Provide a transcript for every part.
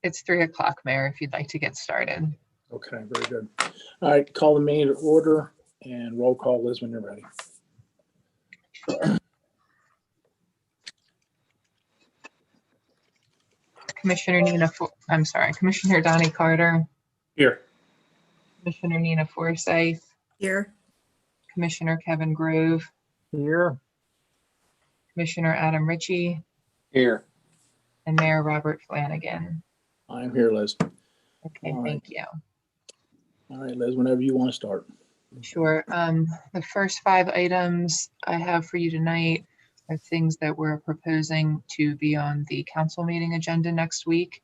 It's 3 o'clock, Mayor, if you'd like to get started. Okay, very good. All right, call the meeting to order and roll call, Liz, when you're ready. Commissioner Donnie Carter, Here. Commissioner Nina Forsyth, Here. Commissioner Kevin Grove, Here. Commissioner Adam Ritchie, Here. and Mayor Robert Flanagan. I'm here, Liz. Okay, All right. thank you. All right, Liz, whenever you want to start. Sure. The first 5 items I have for you tonight are things that we're proposing to be on the council meeting agenda next week,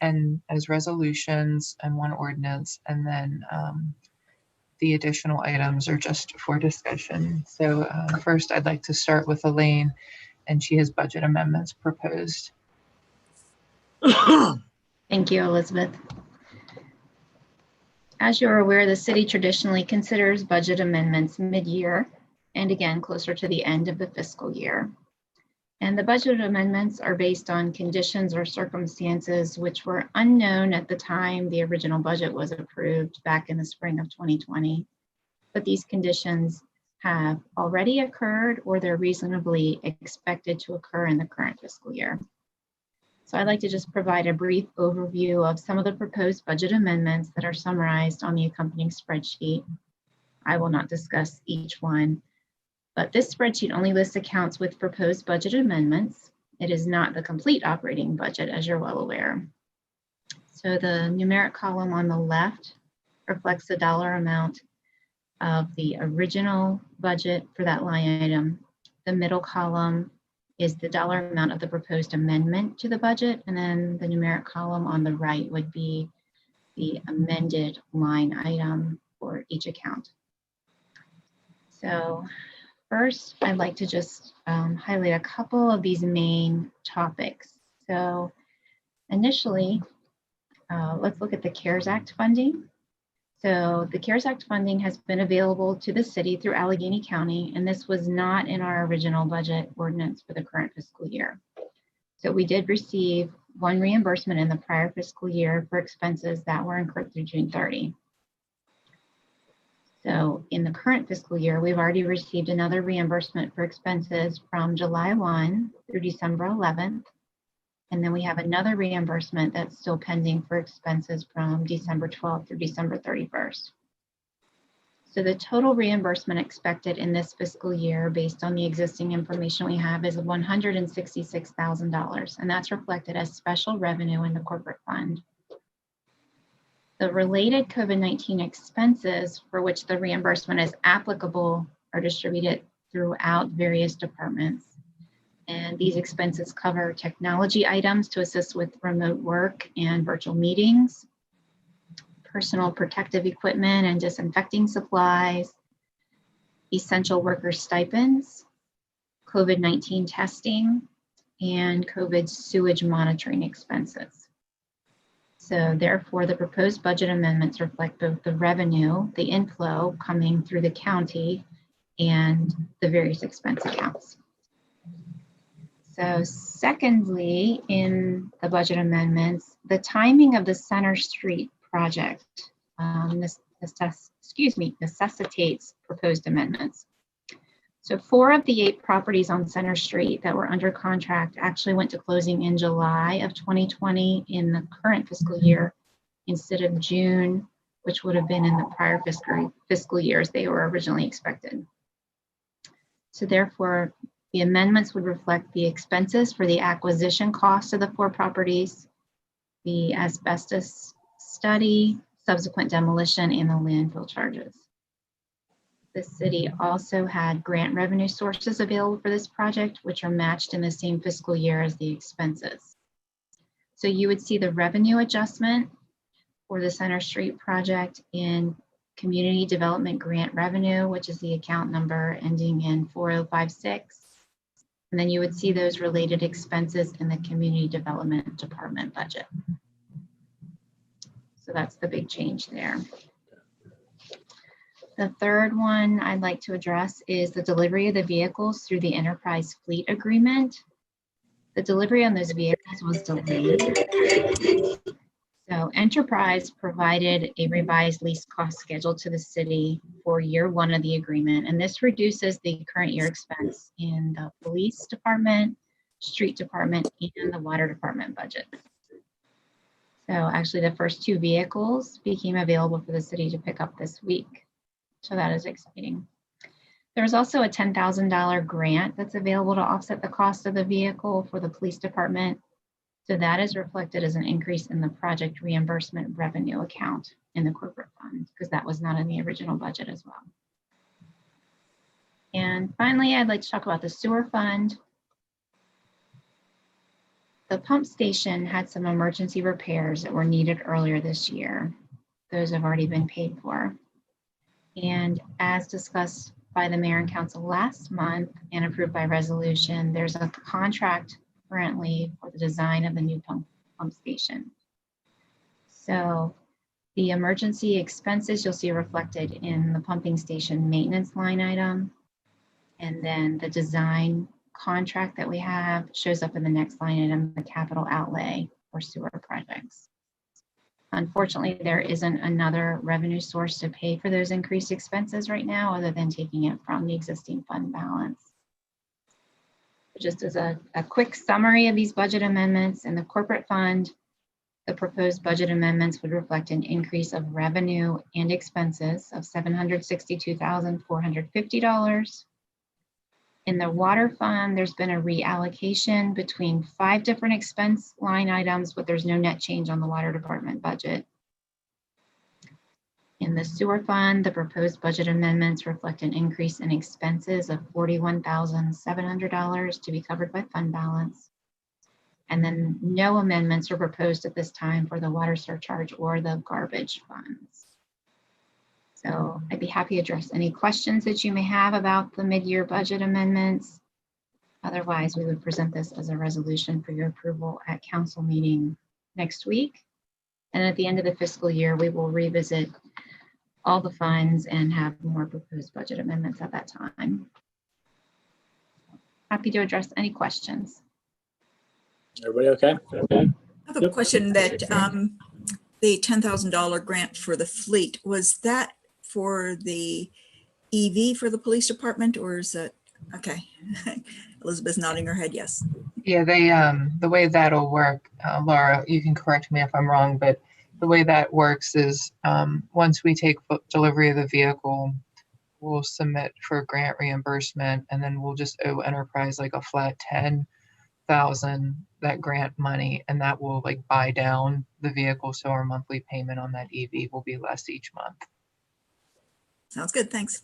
and as resolutions and 1 ordinance, and then the additional items are just for discussion. So first I'd like to start with Elaine, and she has budget amendments proposed. Thank you, Elizabeth. As you're aware, the city traditionally considers budget amendments mid-year and again closer to the end of the fiscal year. And the budget amendments are based on conditions or circumstances which were unknown at the time the original budget was approved back in the spring of 2020. But these conditions have already occurred or they're reasonably expected to occur in the current fiscal year. So I'd like to just provide a brief overview of some of the proposed budget amendments that are summarized on the accompanying spreadsheet. I will not discuss each one, but this spreadsheet only lists accounts with proposed budget amendments. It is not the complete operating budget, as you're well aware. So the numeric column on the left reflects the dollar amount of the original budget for that line item. The middle column is the dollar amount of the proposed amendment to the budget, and then the numeric column on the right would be the amended line item for each account. So first, I'd like to just highlight a couple of these main topics. So initially, let's look at the CARES Act funding. So the CARES Act funding has been available to the city through Allegheny County, and this was not in our original budget ordinance for the current fiscal year. So we did receive 1 reimbursement in the prior fiscal year for expenses that were incurred through June 30. So in the current fiscal year, we've already received another reimbursement for expenses from July 1 through December 11th. And then we have another reimbursement that's still pending for expenses from December 12th through December 31st. So the total reimbursement expected in this fiscal year based on the existing information we have is $166,000, and that's reflected as special revenue in the corporate fund. The related COVID-19 expenses for which the reimbursement is applicable are distributed throughout various departments. And these expenses cover technology items to assist with remote work and virtual meetings, personal protective equipment and disinfecting supplies, essential worker stipends, COVID-19 testing, and COVID sewage monitoring expenses. So therefore, the proposed budget amendments reflect both the revenue, the inflow coming through the county, and the various expense accounts. So secondly, in the budget amendments, the timing of the Center Street project necessitates proposed amendments. So 4 of the 8 properties on Center Street that were under contract actually went to closing in July of 2020 in the current fiscal year instead of June, which would have been in the prior fiscal years they were originally expected. So therefore, the amendments would reflect the expenses for the acquisition cost of the 4 properties, the asbestos study, subsequent demolition, and the landfill charges. The city also had grant revenue sources available for this project, which are matched in the same fiscal year as the expenses. So you would see the revenue adjustment for the Center Street project in Community Development Grant Revenue, which is the account number ending in 4056. And then you would see those related expenses in the Community Development Department budget. So that's the big change there. The third one I'd like to address is the delivery of the vehicles through the Enterprise Fleet Agreement. The delivery on those vehicles was delayed. So Enterprise provided a revised lease cost schedule to the city for year one of the agreement, and this reduces the current year expense in the police department, street department, and the water department budgets. So actually the first two vehicles became available for the city to pick up this week. So that is exciting. There's also a $10,000 grant that's available to offset the cost of the vehicle for the police department. So that is reflected as an increase in the project reimbursement revenue account in the corporate fund, because that was not in the original budget as well. And finally, I'd like to talk about the sewer fund. The pump station had some emergency repairs that were needed earlier this year. Those have already been paid for. And as discussed by the mayor and council last month and approved by resolution, there's a contract currently for the design of the new pump station. So the emergency expenses you'll see reflected in the pumping station maintenance line item. And then the design contract that we have shows up in the next line item, the capital outlay for sewer projects. Unfortunately, there isn't another revenue source to pay for those increased expenses right now, other than taking it from the existing fund balance. Just as a quick summary of these budget amendments in the corporate fund, the proposed budget amendments would reflect an increase of revenue and expenses of $762,450. In the water fund, there's been a reallocation between 5 different expense line items, but there's no net change on the water department budget. In the sewer fund, the proposed budget amendments reflect an increase in expenses of $41,700 to be covered by fund balance. And then no amendments are proposed at this time for the water surcharge or the garbage funds. So I'd be happy to address any questions that you may have about the mid-year budget amendments. Otherwise, we would present this as a resolution for your approval at council meeting next week. And at the end of the fiscal year, we will revisit all the funds and have more proposed budget amendments at that time. Happy to address any questions. Everybody okay? I have a question that the $10,000 grant for the fleet, was that for the EV for the police department, or is it, okay. Elizabeth's nodding her head, yes. Yeah, they the way that'll work, Laura, you can correct me if I'm wrong, but the way that works is once we take delivery of the vehicle, we'll submit for grant reimbursement, and then we'll just owe Enterprise like a flat 10,000, that grant money, and that will like buy down the vehicle, so our monthly payment on that EV will be less each month. Sounds good, thanks.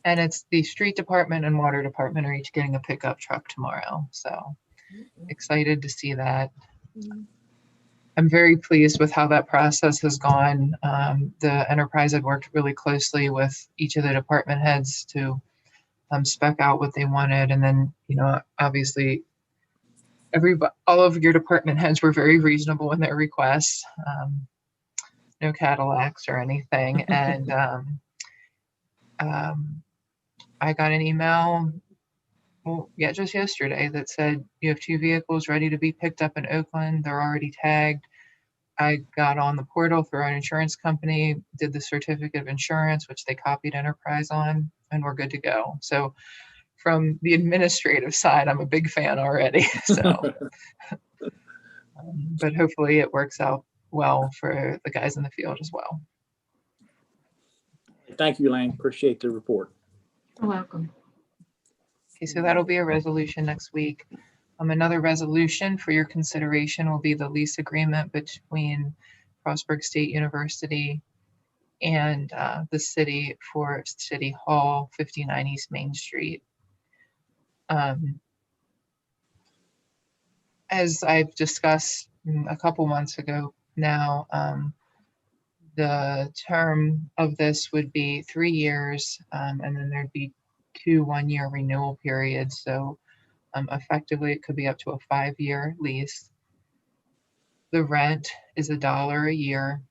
And it's the street department and water department are each getting a pickup truck tomorrow, so excited to see that. I'm very pleased with how that process has gone. The Enterprise had worked really closely with each of the department heads to spec out what they wanted. And then, you know, obviously all of your department heads were very reasonable in their requests. No Cadillacs or anything. And I got an email, well, yeah, just yesterday that said you have 2 vehicles ready to be picked up in Oakland. They're already tagged. I got on the portal through our insurance company, did the certificate of insurance, which they copied Enterprise on, and we're good to go. So from the administrative side, I'm a big fan already. So, but hopefully it works out well for the guys in the field as well. Thank you, Elaine. Appreciate the report. You're welcome. Okay, so that'll be a resolution next week. Another resolution for your consideration will be the lease agreement between Frostburg State University and the city for City Hall, 59 East Main Street. As I've discussed a couple months ago now, the term of this would be 3 years, and then there'd be 2 one-year renewal periods. So effectively, it could be up to a 5-year lease. The rent is $1 a year.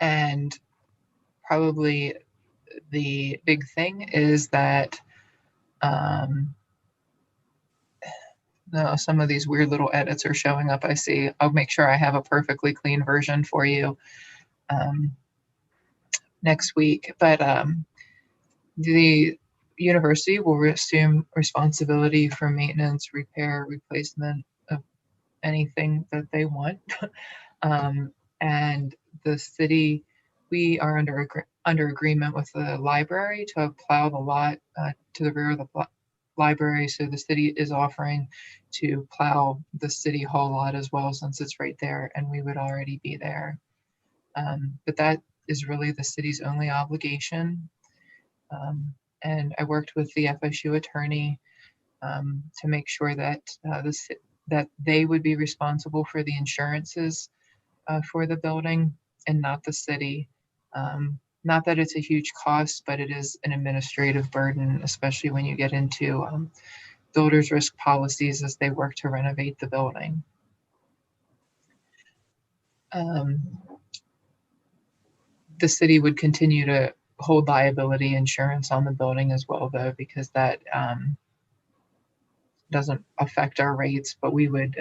And probably the big thing is that no, some of these weird little edits are showing up. I see. I'll make sure I have a perfectly clean version for you next week. But the university will assume responsibility for maintenance, repair, replacement of anything that they want. And the city, we are under agreement with the library to plow the lot to the rear of the library. So the city is offering to plow the city hall lot as well, since it's right there and we would already be there. But that is really the city's only obligation. And I worked with the FSU attorney to make sure that that they would be responsible for the insurances for the building and not the city. Not that it's a huge cost, but it is an administrative burden, especially when you get into builders risk policies as they work to renovate the building. The city would continue to hold liability insurance on the building as well, though, because that doesn't affect our rates, but we would,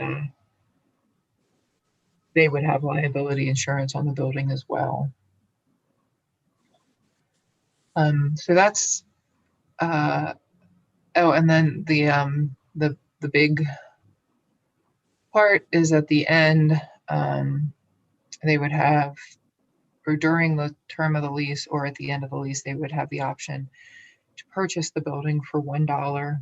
they would have liability insurance on the building as well. So that's, oh, and then the big part is at the end, they would have, or during the term of the lease or at the end of the lease, they would have the option to purchase the building for $1.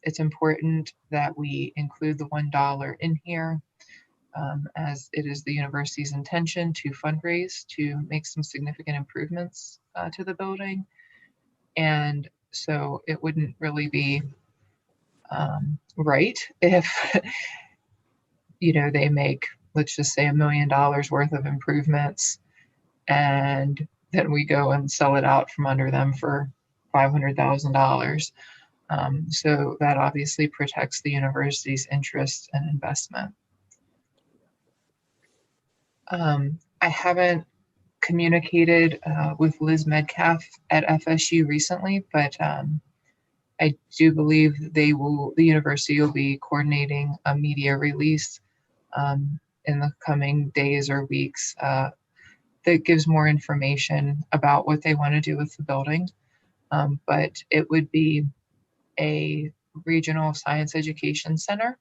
It's important that we include the $1 in here, as it is the university's intention to fundraise to make some significant improvements to the building. And so it wouldn't really be right if, you know, they make, let's just say $1 million worth of improvements, and then we go and sell it out from under them for $500,000. So that obviously protects the university's interest and investment. I haven't communicated with Liz Metcalf at FSU recently, but I do believe the university will be coordinating a media release in the coming days or weeks that gives more information about what they want to do with the building. But it would be a regional science education center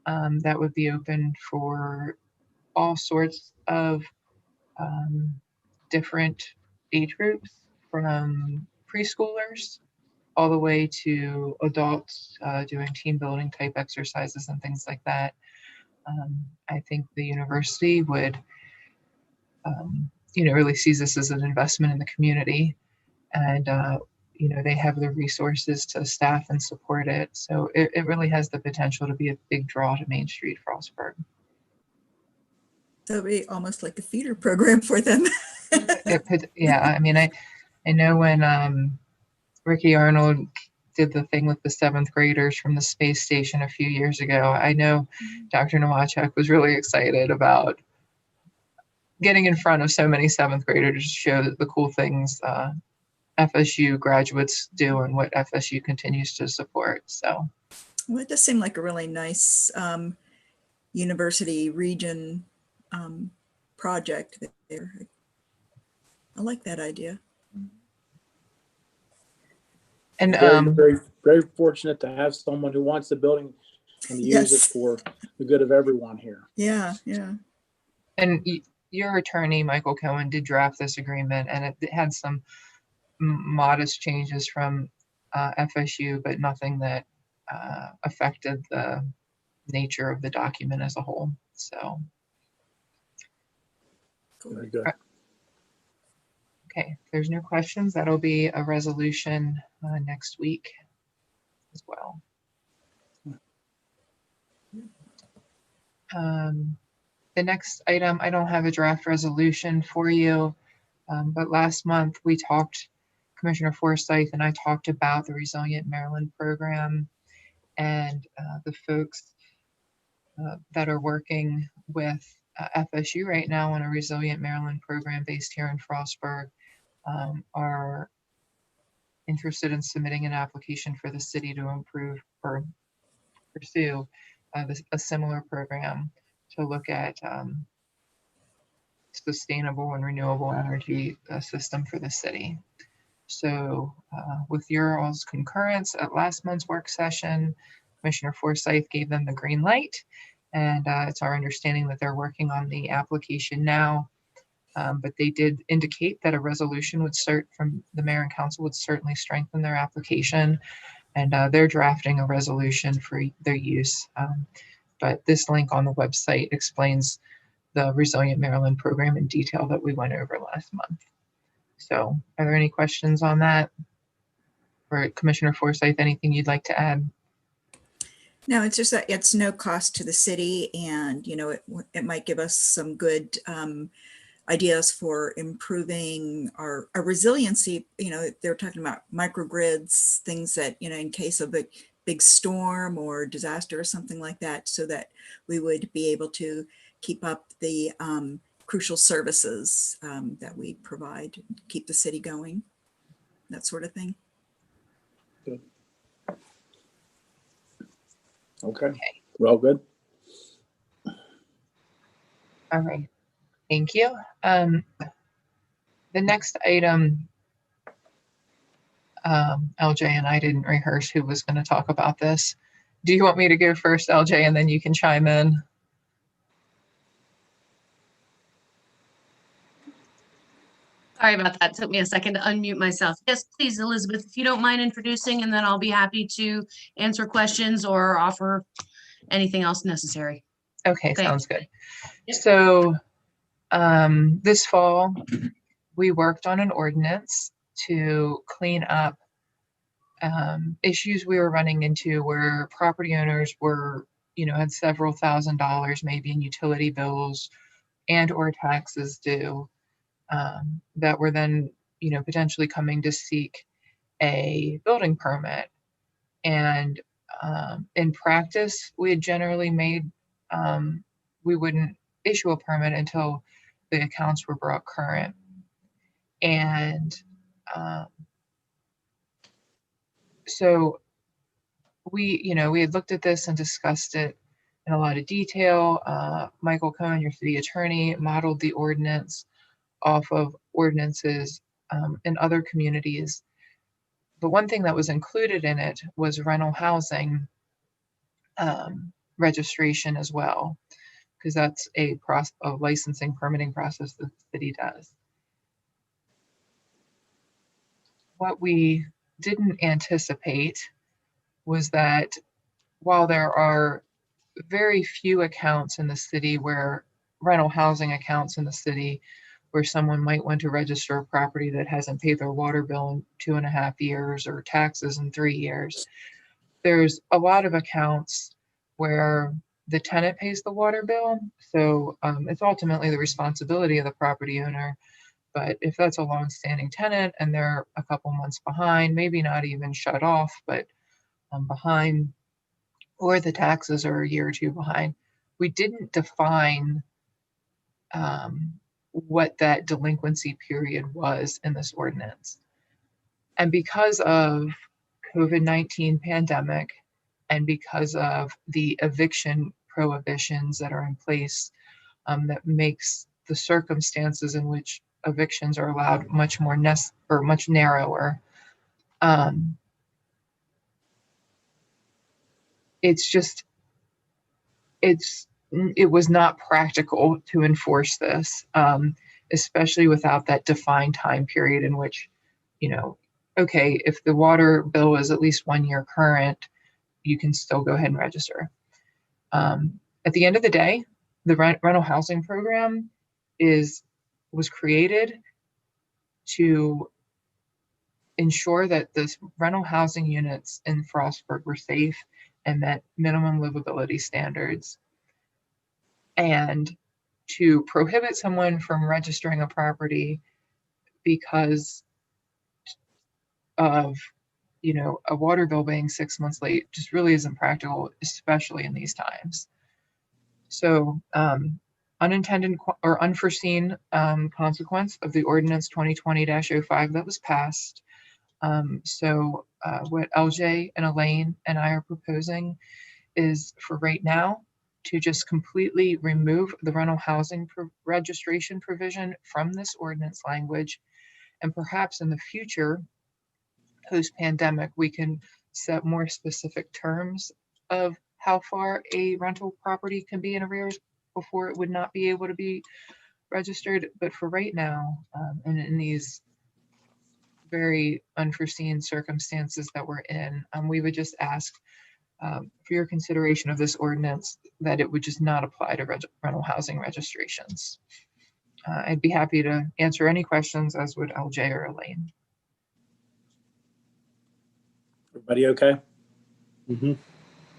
that would be open for all sorts of different age groups, from preschoolers all the way to adults doing team building type exercises and things like that. I think the university would, you know, really sees this as an investment in the community, and you know, they have the resources to staff and support it. So it really has the potential to be a big draw to Main Street, Frostburg. So it'd be almost like a feeder program for them. Yeah, I mean, I know when Ricky Arnold did the thing with the 7th graders from the space station a few years ago, I know Dr. Nowacek was really excited about getting in front of so many 7th graders to show the cool things FSU graduates do and what FSU continues to support. So, well, it does seem like a really nice university region project there. I like that idea. And very, very fortunate to have someone who wants the building and to use it for the good of everyone here. Yeah, yeah. And your attorney, Michael Cohen, did draft this agreement, and it had some modest changes from FSU, but nothing that affected the nature of the document as a whole. So, Very good. okay, if there's no questions, that'll be a resolution next week as well. The next item, I don't have a draft resolution for you, but last month we talked, Commissioner Forsyth and I talked about the Resilient Maryland program, and the folks that are working with FSU right now on a Resilient Maryland program based here in Frostburg are interested in submitting an application for the city to improve or pursue a similar program to look at sustainable and renewable energy system for the city. So with your all's concurrence at last month's work session, Commissioner Forsyth gave them the green light, and it's our understanding that they're working on the application now. But they did indicate that a resolution would start from the mayor and council would certainly strengthen their application, and they're drafting a resolution for their use. But this link on the website explains the Resilient Maryland program in detail that we went over last month. So are there any questions on that? Or Commissioner Forsyth, anything you'd like to add? No, it's just that it's no cost to the city, and it might give us some good ideas for improving our resiliency. They're talking about microgrids, things that in case of a big storm or disaster or something like that, so that we would be able to keep up the crucial services that we provide, keep the city going, that sort of thing. Good. Okay. Well, good. All right. Thank you. The next item, LJ and I didn't rehearse who was going to talk about this. Do you want me to go first, LJ, and then you can chime in? Sorry about that. It took me a second to unmute myself. Yes, please, Elizabeth, if you don't mind introducing, and then I'll be happy to answer questions or offer anything else necessary. Okay, Okay. sounds good. Yep. So this fall, we worked on an ordinance to clean up issues we were running into where property owners were, had several $1,000s maybe in utility bills and or taxes due that were then, potentially coming to seek a building permit. And in practice, we had generally made, we wouldn't issue a permit until the accounts were brought current. And so we had looked at this and discussed it in a lot of detail. Michael Cohen, your city attorney, modeled the ordinance off of ordinances in other communities. But one thing that was included in it was rental housing registration as well, because that's a licensing permitting process that the city does. What we didn't anticipate was that while there are very few accounts in the city where rental housing accounts in the city where someone might want to register a property that hasn't paid their water bill in 2.5 years or taxes in 3 years, there's a lot of accounts where the tenant pays the water bill. So it's ultimately the responsibility of the property owner. But if that's a long-standing tenant and they're a couple months behind, maybe not even shut off, but behind, or the taxes are a year or two behind, we didn't define what that delinquency period was in this ordinance. And because of COVID-19 pandemic and because of the eviction prohibitions that are in place, that makes the circumstances in which evictions are allowed much more much narrower. It was not practical to enforce this, especially without that defined time period in which, okay, if the water bill is at least 1 year current, you can still go ahead and register. At the end of the day, the rental housing program was created to ensure that the rental housing units in Frostburg were safe and met minimum livability standards, and to prohibit someone from registering a property because of a water bill being 6 months late just really isn't practical, especially in these times. So unintended or unforeseen consequence of the ordinance 2020-05 that was passed. So what LJ and Elaine and I are proposing is for right now to just completely remove the rental housing registration provision from this ordinance language. And perhaps in the future, post-pandemic, we can set more specific terms of how far a rental property can be in arrears before it would not be able to be registered. But for right now, and in these very unforeseen circumstances that we're in, we would just ask for your consideration of this ordinance that it would just not apply to rental housing registrations. I'd be happy to answer any questions, as would LJ or Elaine. Everybody okay?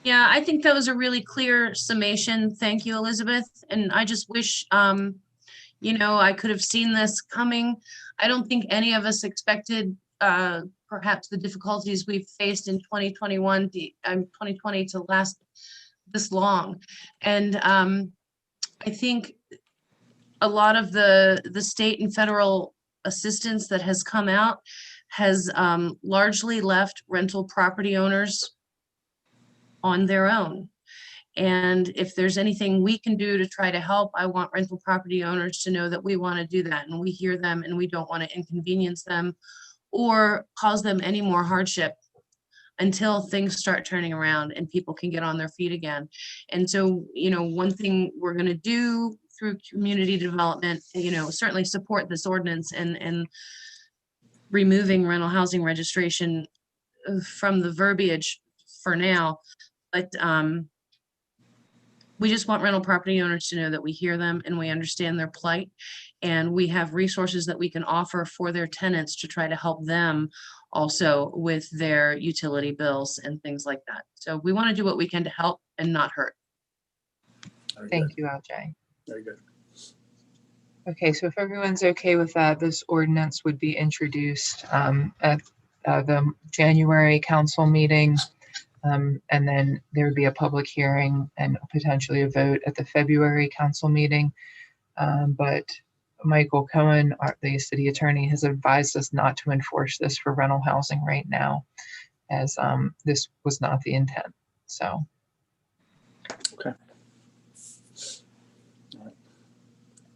Yeah, I think that was a really clear summation. Thank you, Elizabeth. And I just wish, you know, I could have seen this coming. I don't think any of us expected perhaps the difficulties we've faced in 2021, 2020 to last this long. And I think a lot of the state and federal assistance that has come out has largely left rental property owners on their own. And if there's anything we can do to try to help, I want rental property owners to know that we want to do that and we hear them and we don't want to inconvenience them or cause them any more hardship until things start turning around and people can get on their feet again. And so, you know, one thing we're going to do through community development, you know, certainly support this ordinance and removing rental housing registration from the verbiage for now. But we just want rental property owners to know that we hear them and we understand their plight, and we have resources that we can offer for their tenants to try to help them also with their utility bills and things like that. So we want to do what we can to help and not hurt. Thank you, LJ. Very good. Okay, so if everyone's okay with that, this ordinance would be introduced at the January council meeting. And then there would be a public hearing and potentially a vote at the February council meeting. But Michael Cohen, the city attorney, has advised us not to enforce this for rental housing right now, as this was not the intent. So. Okay.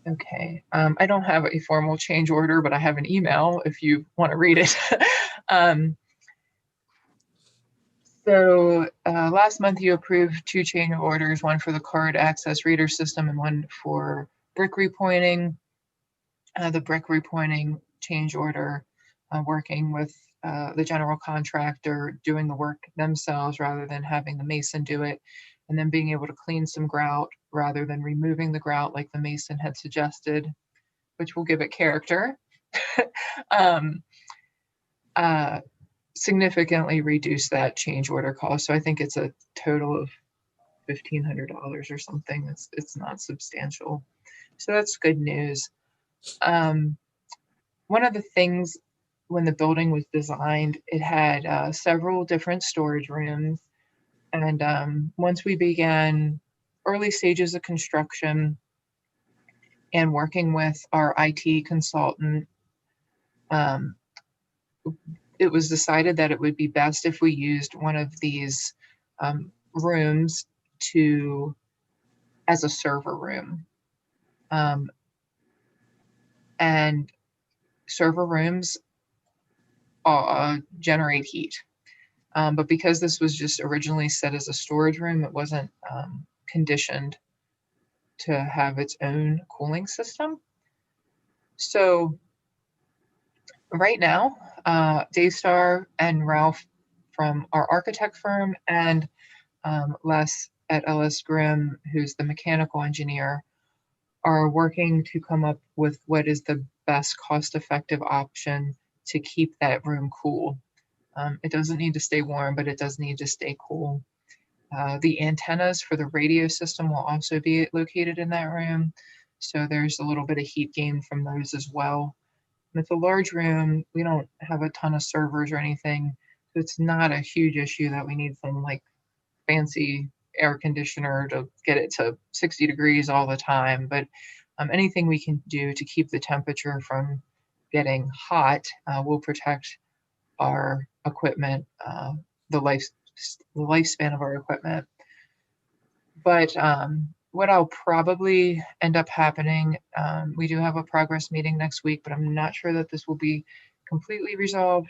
Okay, I don't have a formal change order, but I have an email if you want to read it. So last month you approved 2 change orders, one for the card access reader system and one for brick repointing. The brick repointing change order, working with the general contractor, doing the work themselves rather than having the mason do it, and then being able to clean some grout rather than removing the grout like the mason had suggested, which will give it character. Significantly reduce that change order cost. So I think it's a total of $1,500 or something. It's not substantial. So that's good news. One of the things when the building was designed, it had several different storage rooms. And once we began early stages of construction and working with our IT consultant, it was decided that it would be best if we used one of these rooms as a server room. And server rooms generate heat. But because this was just originally set as a storage room, it wasn't conditioned to have its own cooling system. So right now, Daystar and Ralph from our architect firm and Les at LS Grimm, who's the mechanical engineer, are working to come up with what is the best cost-effective option to keep that room cool. It doesn't need to stay warm, but it does need to stay cool. The antennas for the radio system will also be located in that room, so there's a little bit of heat gain from those as well. And it's a large room. We don't have a ton of servers or anything, so it's not a huge issue that we need some like fancy air conditioner to get it to 60 degrees all the time, but anything we can do to keep the temperature from getting hot will protect our equipment, the lifespan of our equipment. But what I'll probably end up happening, we do have a progress meeting next week, but I'm not sure that this will be completely resolved.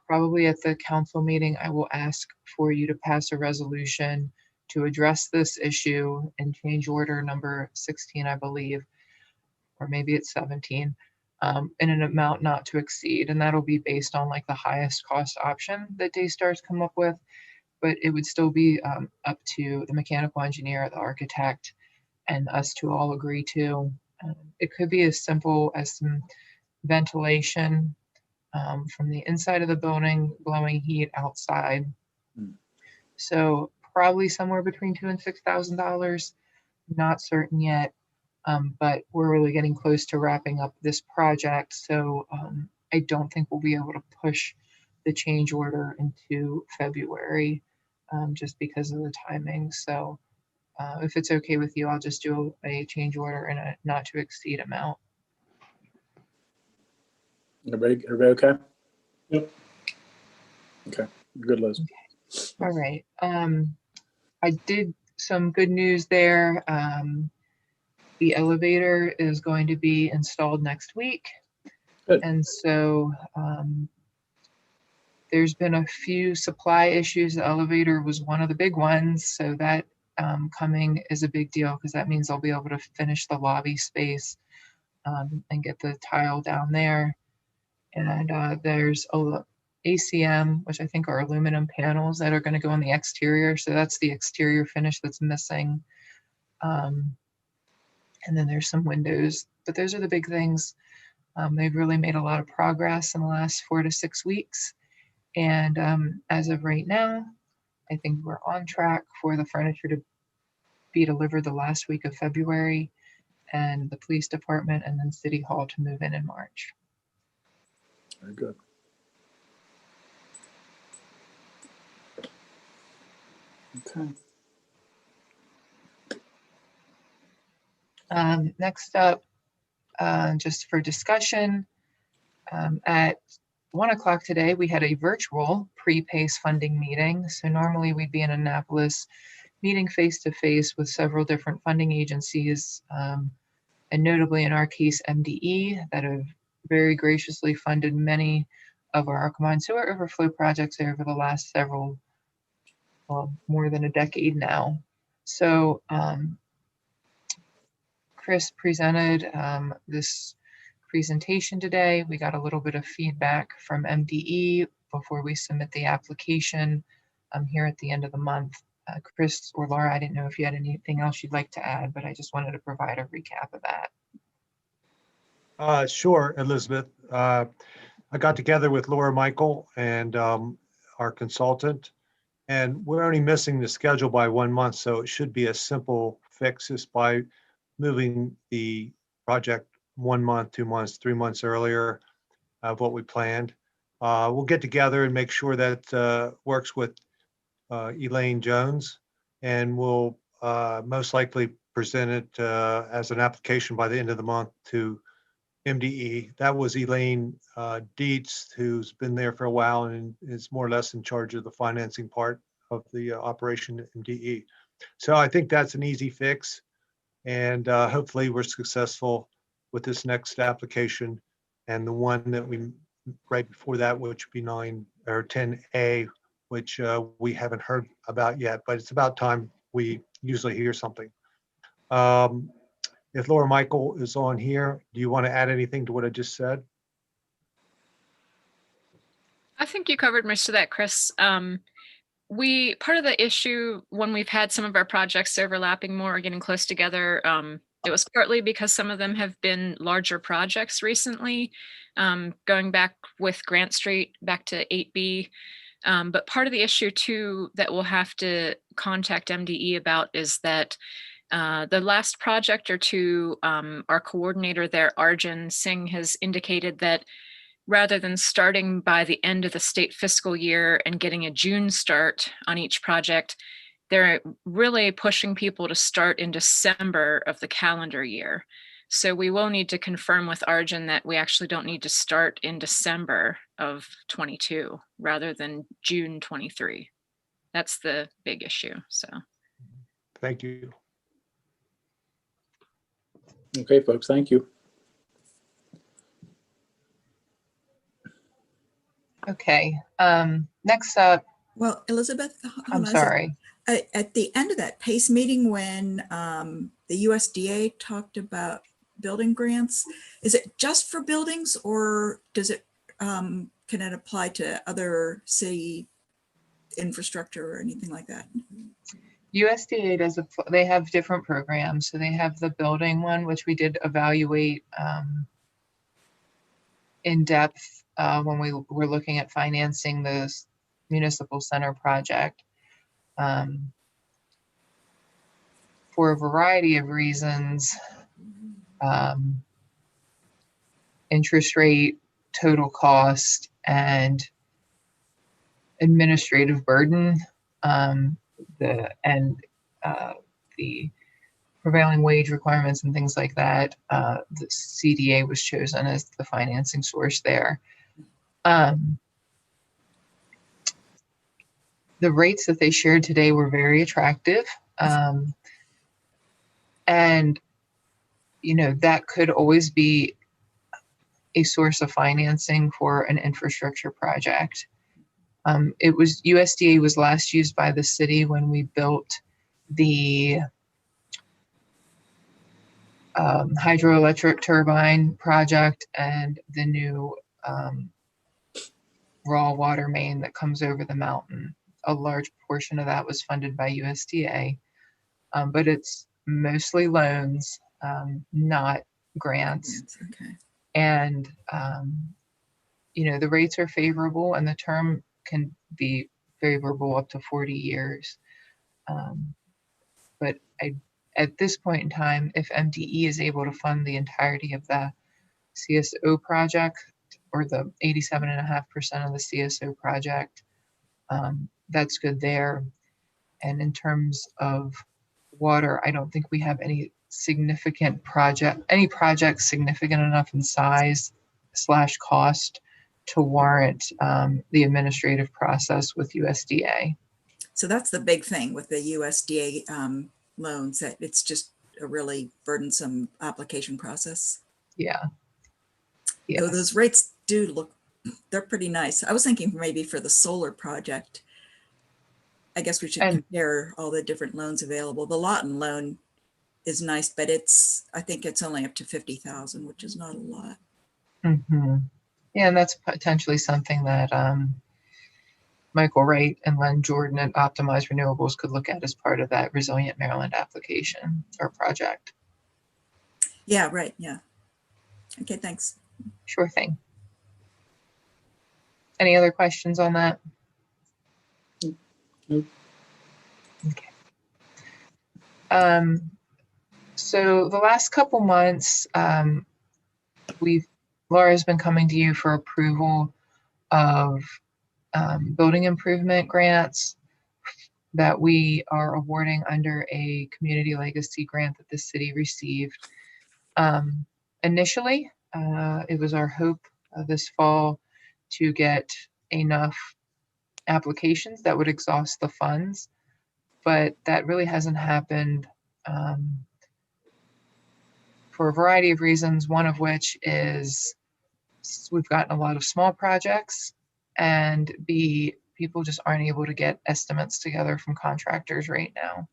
Probably at the council meeting, I will ask for you to pass a resolution to address this issue in change order number 16, I believe, or maybe it's 17, in an amount not to exceed. And that'll be based on like the highest cost option that Daystar's come up with, but it would still be up to the mechanical engineer, the architect, and us to all agree to. It could be as simple as some ventilation from the inside of the building, blowing heat outside. So probably somewhere between $2,000 and $6,000. Not certain yet, but we're really getting close to wrapping up this project. So I don't think we'll be able to push the change order into February just because of the timing. So if it's okay with you, I'll just do a change order in a not to exceed amount. Everybody okay? Yep. Okay, good, Liz. All right. I did some good news there. The elevator is going to be installed next week. Good. And so there's been a few supply issues. The elevator was one of the big ones. So that coming is a big deal because that means I'll be able to finish the lobby space and get the tile down there. And there's a ACM, which I think are aluminum panels that are going to go on the exterior. So that's the exterior finish that's missing. And then there's some windows, but those are the big things. They've really made a lot of progress in the last 4 to 6 weeks. And as of right now, I think we're on track for the furniture to be delivered the last week of February, and the police department and then City Hall to move in March. Very good. Okay. Next up, just for discussion, at 1 o'clock today, we had a virtual PrePACE funding meeting. So normally we'd be in Annapolis meeting face-to-face with several different funding agencies, and notably in our case, MDE, that have very graciously funded many of our combined sewer overflow projects over the last several, well, more than a decade now. So Chris presented this presentation today. We got a little bit of feedback from MDE before we submit the application here at the end of the month. Chris or Laura, I didn't know if you had anything else you'd like to add, but I just wanted to provide a recap of that. Sure, Elizabeth. I got together with Laura Michael and our consultant, and we're only missing the schedule by 1 month, so it should be a simple fix just by moving the project 1 month, 2 months, 3 months earlier of what we planned. We'll get together and make sure that works with Elaine Jones, and we'll most likely present it as an application by the end of the month to MDE. That was Elaine Dietz, who's been there for a while and is more or less in charge of the financing part of the operation at MDE. So I think that's an easy fix, and hopefully we're successful with this next application, and the one that we right before that, which would be 9 or 10A, which we haven't heard about yet, but it's about time we usually hear something. If Laura Michael is on here, do you want to add anything to what I just said? I think you covered most of that, Chris. Part of the issue when we've had some of our projects overlapping more or getting close together, it was partly because some of them have been larger projects recently, going back with Grant Street back to 8B. But part of the issue too that we'll have to contact MDE about is that the last project or two, our coordinator there, Arjun Singh, has indicated that rather than starting by the end of the state fiscal year and getting a June start on each project, they're really pushing people to start in December of the calendar year. So we will need to confirm with Arjun that we actually don't need to start in December of 22 rather than June 23. That's the big issue. So Thank you. Okay, folks, thank you. Okay, next up, Well, Elizabeth, hold I'm on a second. sorry. At the end of that PACE meeting, when the USDA talked about building grants, is it just for buildings, or does it can it apply to other city infrastructure or anything like that? USDA does, they have different programs. So they have the building one, which we did evaluate in depth when we were looking at financing the municipal center project. For a variety of reasons, interest rate, total cost, and administrative burden, the prevailing wage requirements and things like that, the CDA was chosen as the financing source there. The rates that they shared today were very attractive. And, you know, that could always be a source of financing for an infrastructure project. It was USDA was last used by the city when we built the hydroelectric turbine project and the new raw water main that comes over the mountain. A large portion of that was funded by USDA, but it's mostly loans, not grants. Okay. And, you know, the rates are favorable and the term can be favorable up to 40 years. But at this point in time, if MDE is able to fund the entirety of the CSO project, or the 87.5% of the CSO project, that's good there. And in terms of water, I don't think we have any significant project significant enough in size / cost to warrant the administrative process with USDA. So that's the big thing with the USDA loans, that it's just a really burdensome application process. Yeah. So those rates do look, they're pretty nice. I was thinking maybe for the solar project, I guess we should compare all the different loans available. The Lawton loan is nice, but I think it's only up to 50,000, which is not a lot. Mm-hmm. Yeah, and that's potentially something that Michael Wright and Len Jordan at Optimized Renewables could look at as part of that Resilient Maryland application or project. Yeah, right. Yeah. Okay, thanks. Sure thing. Any other questions on that? Nope. Okay. So the last couple months, Laura's been coming to you for approval of building improvement grants that we are awarding under a community legacy grant that the city received. Initially, it was our hope this fall to get enough applications that would exhaust the funds, but that really hasn't happened for a variety of reasons, one of which is we've gotten a lot of small projects, and B, people just aren't able to get estimates together from contractors right now.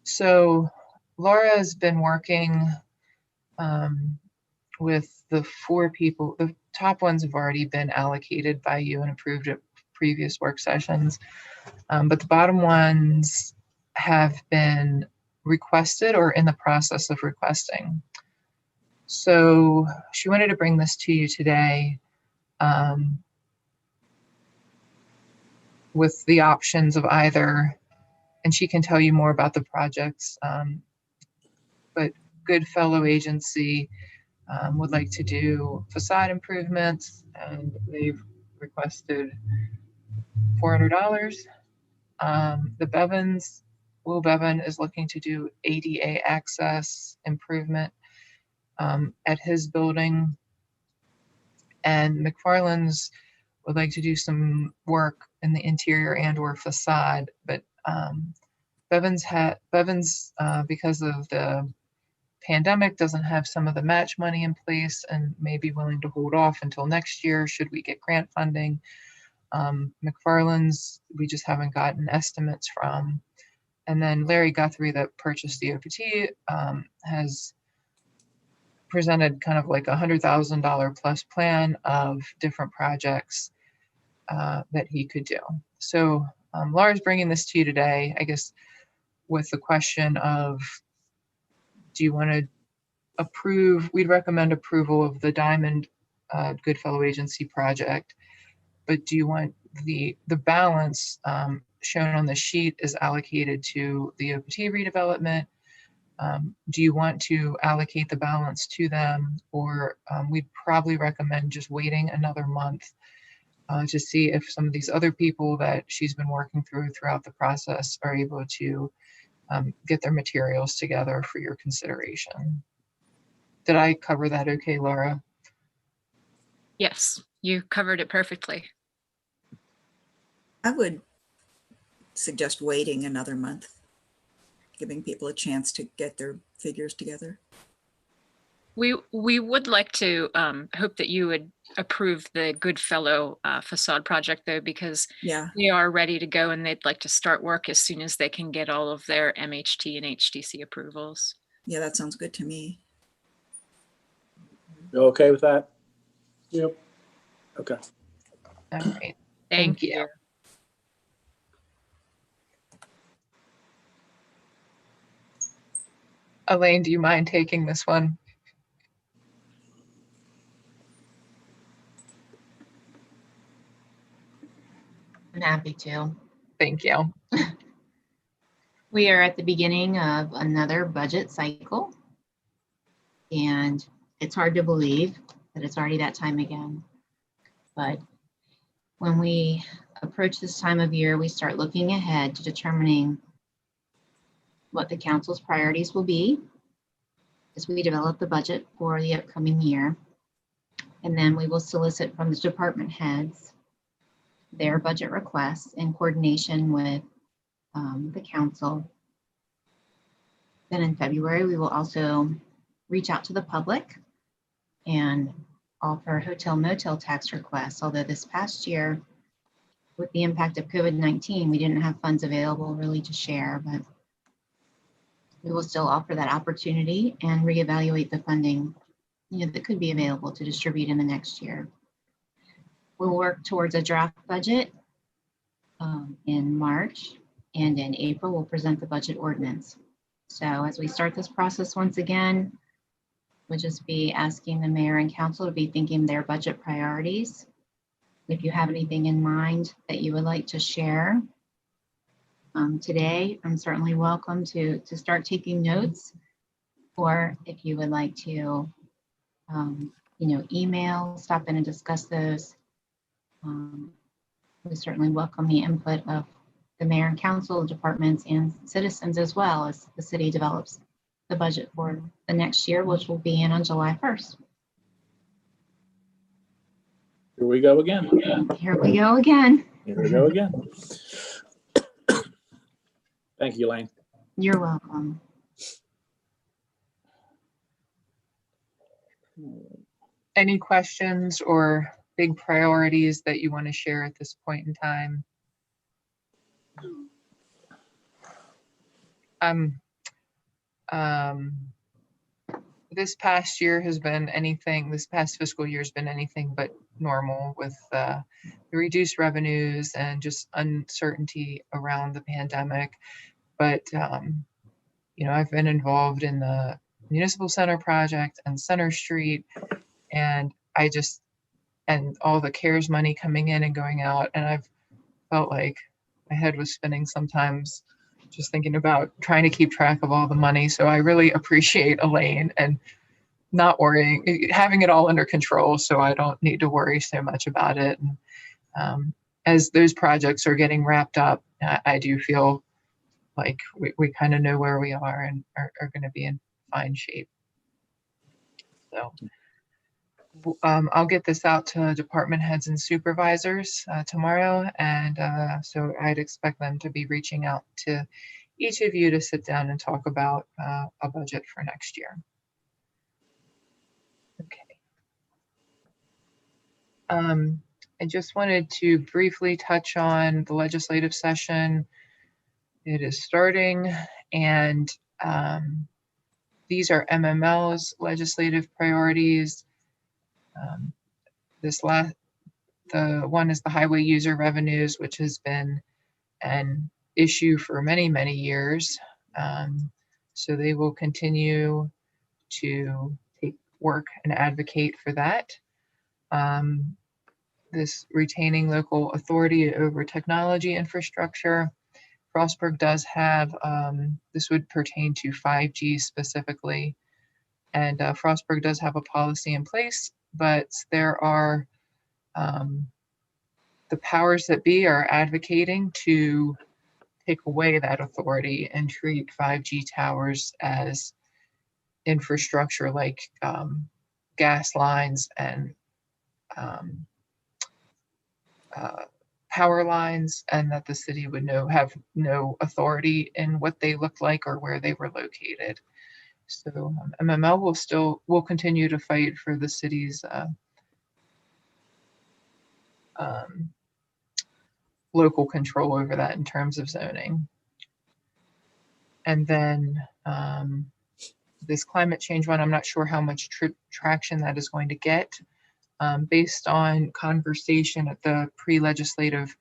So Laura has been working with the 4 people. The top ones have already been allocated by you and approved at previous work sessions, but the bottom ones have been requested or in the process of requesting. So she wanted to bring this to you today with the options of either, and she can tell you more about the projects, but Goodfellow Agency would like to do facade improvements, and they've requested $400. The Bevins, Will Bevan is looking to do ADA access improvement at his building. And McFarland's would like to do some work in the interior and or facade, but Bevins, because of the pandemic, doesn't have some of the match money in place and may be willing to hold off until next year should we get grant funding. McFarland's, we just haven't gotten estimates from. And then Larry Guthrie, that purchased the OPT, has presented kind of like $100,000 plus plan of different projects that he could do. So Laura's bringing this to you today, I guess, with the question of, do you want to approve? We'd recommend approval of the Diamond Goodfellow Agency project, but do you want the balance shown on the sheet is allocated to the OPT redevelopment? Do you want to allocate the balance to them, or we'd probably recommend just waiting another month to see if some of these other people that she's been working throughout the process are able to get their materials together for your consideration. Did I cover that okay, Laura? Yes, you covered it perfectly. I would suggest waiting another month, giving people a chance to get their figures together. We would like to hope that you would approve the Goodfellow facade project, though, because Yeah, they are ready to go and they'd like to start work as soon as they can get all of their MHT and HDC approvals. yeah, that sounds good to me. You okay with that? Yep. Okay. All right. Thank you. Elaine, do you mind taking this one? I'm happy to. Thank you. We are at the beginning of another budget cycle, and it's hard to believe that it's already that time again. But when we approach this time of year, we start looking ahead to determining what the council's priorities will be as we develop the budget for the upcoming year. And then we will solicit from the department heads their budget requests in coordination with the council. Then in February, we will also reach out to the public and offer hotel motel tax requests. Although this past year, with the impact of COVID-19, we didn't have funds available really to share, but we will still offer that opportunity and reevaluate the funding that could be available to distribute in the next year. We'll work towards a draft budget in March, and in April, we'll present the budget ordinance. So as we start this process once again, we'll just be asking the mayor and council to be thinking their budget priorities. If you have anything in mind that you would like to share today, I'm certainly welcome to start taking notes, or if you would like to email, stop in and discuss those. We certainly welcome the input of the mayor and council, departments, and citizens, as well as the city develops the budget for the next year, which will be in on July 1st. Here we go again. Here we go again. Here we go again. Thank you, Elaine. You're welcome. Any questions or big priorities that you want to share at this point in time? This past year has been anything, this past fiscal year has been anything but normal with the reduced revenues and just uncertainty around the pandemic. But, I've been involved in the Municipal Center project and Center Street, and and all the CARES money coming in and going out. And I've felt like my head was spinning sometimes just thinking about trying to keep track of all the money. So I really appreciate Elaine and not worrying, having it all under control, so I don't need to worry so much about it. And as those projects are getting wrapped up, I do feel like we kind of know where we are and are going to be in fine shape. So I'll get this out to department heads and supervisors tomorrow. And so I'd expect them to be reaching out to each of you to sit down and talk about a budget for next year. Okay. I just wanted to briefly touch on the legislative session. It is starting, and these are MML's legislative priorities. The one is the highway user revenues, which has been an issue for many, many years. So they will continue to take work and advocate for that. This retaining local authority over technology infrastructure. Frostburg does have, this would pertain to 5G specifically, and Frostburg does have a policy in place, but there are, the powers that be are advocating to take away that authority and treat 5G towers as infrastructure like gas lines and power lines, and that the city would have no authority in what they look like or where they were located. So MML will continue to fight for the city's local control over that in terms of zoning. And then this climate change one, I'm not sure how much traction that is going to get. Based on conversation at the pre-legislative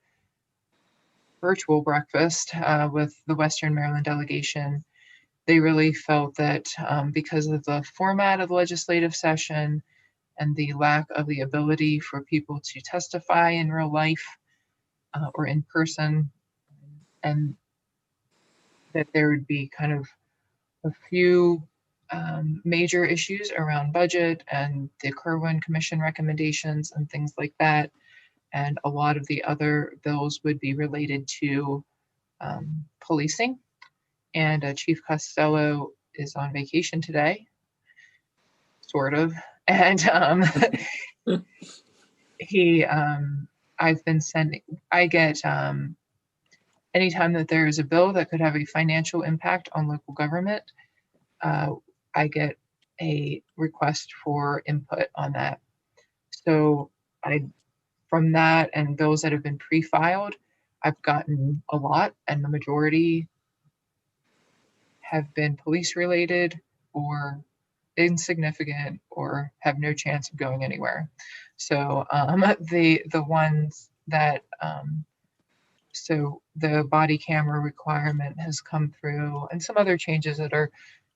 virtual breakfast with the Western Maryland delegation, they really felt that because of the format of the legislative session and the lack of the ability for people to testify in real life or in person, and that there would be kind of a few major issues around budget and the Kerwin Commission recommendations and things like that. And a lot of the other bills would be related to policing. And Chief Costello is on vacation today, sort of. And I get, anytime that there is a bill that could have a financial impact on local government, I get a request for input on that. So from that and bills that have been pre-filed, I've gotten a lot, and the majority have been police related or insignificant or have no chance of going anywhere. So the ones that so the body camera requirement has come through, and some other changes that are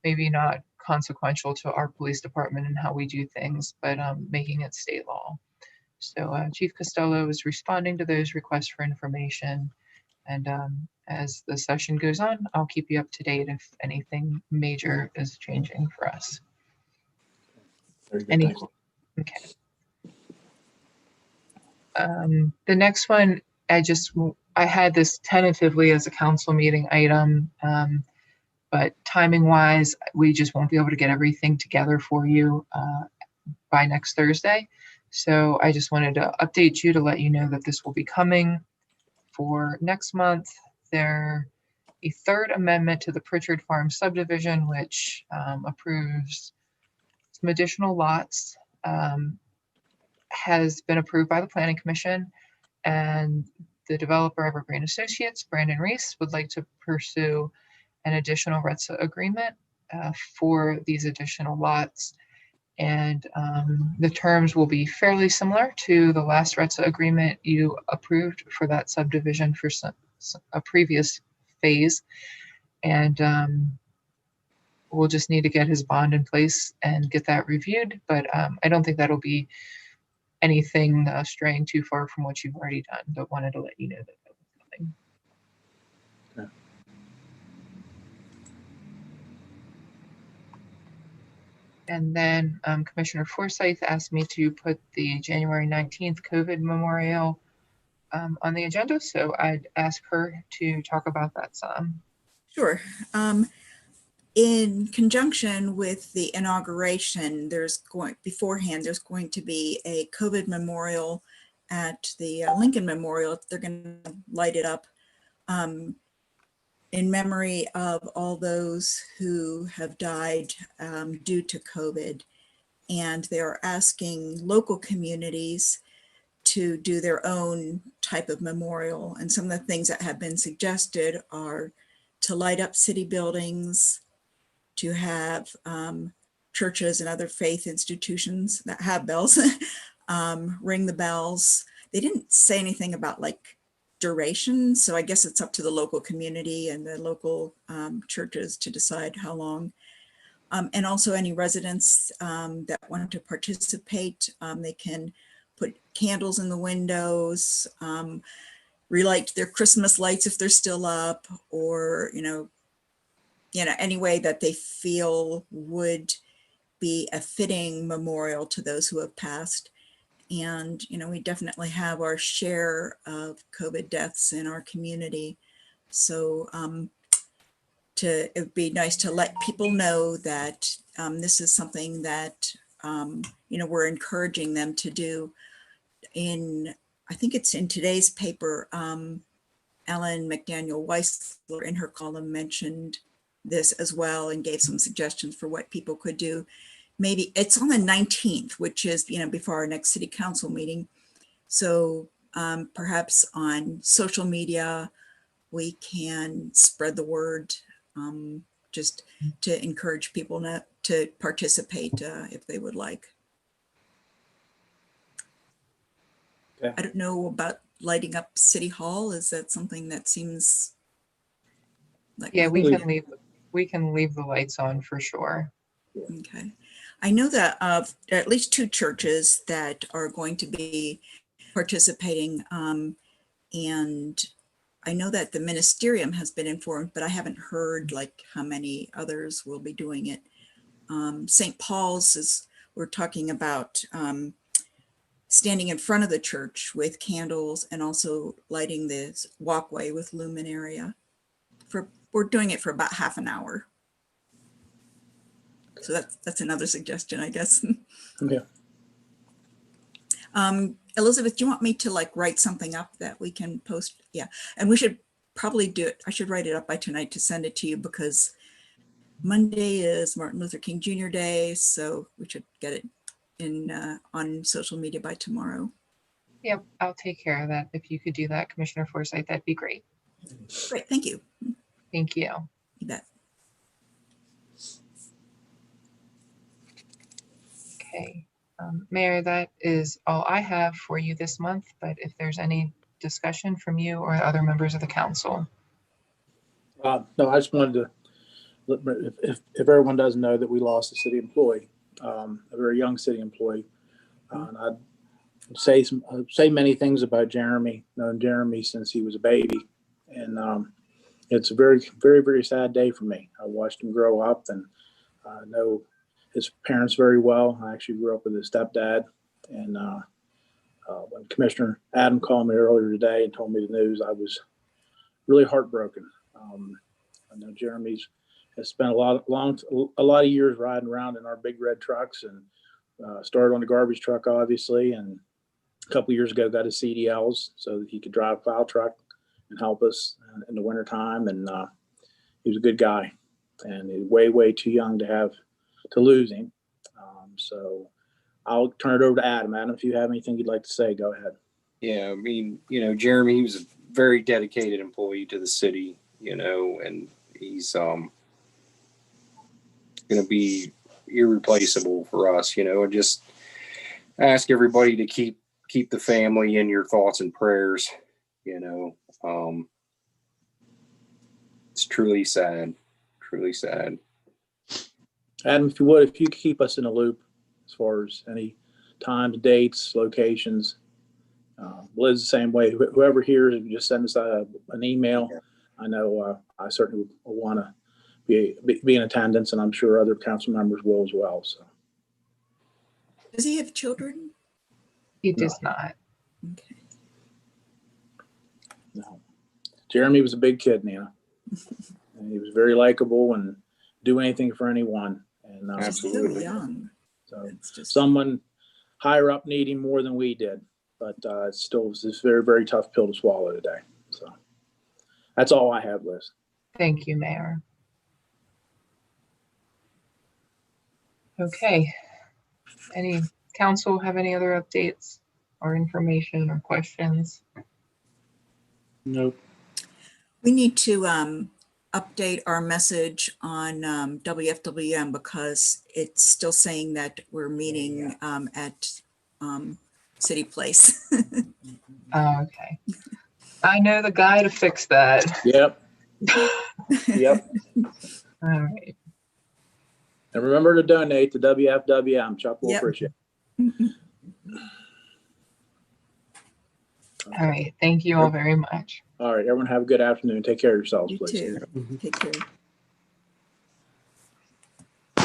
maybe not consequential to our police department and how we do things, but making it state law. So Chief Costello is responding to those requests for information. And as the session goes on, I'll keep you up to date if anything major is changing for us. Very good, thank you. Okay. The next one, I had this tentatively as a council meeting item, but timing wise, we just won't be able to get everything together for you by next Thursday. So I just wanted to update you to let you know that this will be coming for next month. There, a third amendment to the Pritchard Farm subdivision, which approves some additional lots, has been approved by the Planning Commission, and the developer Evergreen Associates, Brandon Reese, would like to pursue an additional RETSA agreement for these additional lots. And the terms will be fairly similar to the last RETSA agreement you approved for that subdivision for a previous phase. And we'll just need to get his bond in place and get that reviewed. But I don't think that'll be anything straying too far from what you've already done, but wanted to let you know that that was coming. Okay. And then Commissioner Forsyth asked me to put the January 19th COVID memorial on the agenda, so I'd ask her to talk about that some. Sure. In conjunction with the inauguration, there's going to be a COVID memorial at the Lincoln Memorial. They're going to light it up in memory of all those who have died due to COVID. And they are asking local communities to do their own type of memorial. And some of the things that have been suggested are to light up city buildings, to have churches and other faith institutions that have bells ring the bells. They didn't say anything about like duration, so I guess it's up to the local community and the local churches to decide how long. And also any residents that want to participate, they can put candles in the windows, relight their Christmas lights if they're still up, or, any way that they feel would be a fitting memorial to those who have passed. And, we definitely have our share of COVID deaths in our community. So it would be nice to let people know that this is something that, we're encouraging them to do. I think it's in today's paper, Ellen McDaniel Weissler in her column mentioned this as well and gave some suggestions for what people could do. Maybe it's on the 19th, which is, before our next city council meeting. So perhaps on social media, we can spread the word just to encourage people to participate if they would like. Okay. I don't know about lighting up City Hall. Is that something that seems like? Yeah, we can leave the lights on for sure. Okay. I know that there are at least 2 churches that are going to be participating. And I know that the ministerium has been informed, but I haven't heard like how many others will be doing it. St. Paul's we're talking about standing in front of the church with candles and also lighting this walkway with luminaria. We're doing it for about half an hour. So that's another suggestion, I guess. Okay. Elizabeth, do you want me to like write something up that we can post? Yeah, and we should probably do it. I should write it up by tonight to send it to you because Monday is Martin Luther King Jr. Day. So we should get it in on social media by tomorrow. Yep, I'll take care of that. If you could do that, Commissioner Forsyth, that'd be great. Great, thank you. Thank you. You bet. Okay, Mayor, that is all I have for you this month, but if there's any discussion from you or other members of the council. No, I just wanted to, if everyone doesn't know that we lost a city employee, a very young city employee. And I'd say many things about Jeremy, known Jeremy since he was a baby. And it's a very, very, very sad day for me. I watched him grow up and I know his parents very well. I actually grew up with his stepdad. And when Commissioner Adam called me earlier today and told me the news, I was really heartbroken. I know Jeremy has spent a lot of years riding around in our big red trucks and started on the garbage truck, obviously. And a couple of years ago, got his CDLs so that he could drive a plow truck and help us in the wintertime. And he was a good guy and he's way, way too young to lose him. So I'll turn it over to Adam. Adam, if you have anything you'd like to say, go ahead. Yeah, I mean, Jeremy, he was a very dedicated employee to the city, and he's going to be irreplaceable for us, and just ask everybody to keep the family in your thoughts and prayers. It's truly sad, truly sad. Adam, if you could keep us in a loop as far as any times, dates, locations. Liz, the same way. Whoever hears, if you just send us an email. I know I certainly will want to be in attendance, and I'm sure other council members will as well. So, Does he have children? He does not. Okay. No. Jeremy was a big kid, Nana. And he was very likable and do anything for anyone. And Just so Absolutely. young. so It's just, someone higher up need him more than we did, but it still was this very, very tough pill to swallow today. So that's all I have, Liz. Thank you, Mayor. Okay. Any council have any other updates or information or questions? Nope. we need to update our message on WFWM because it's still saying that we're meeting at City Place. Oh, okay. I know the guy to fix that. Yep. Yep. All right. And remember to donate to WFWM. Chuck will Yep. appreciate it. All right. Thank you all very much. All right. Everyone have a good afternoon. Take care of yourselves, You please. too. Take care.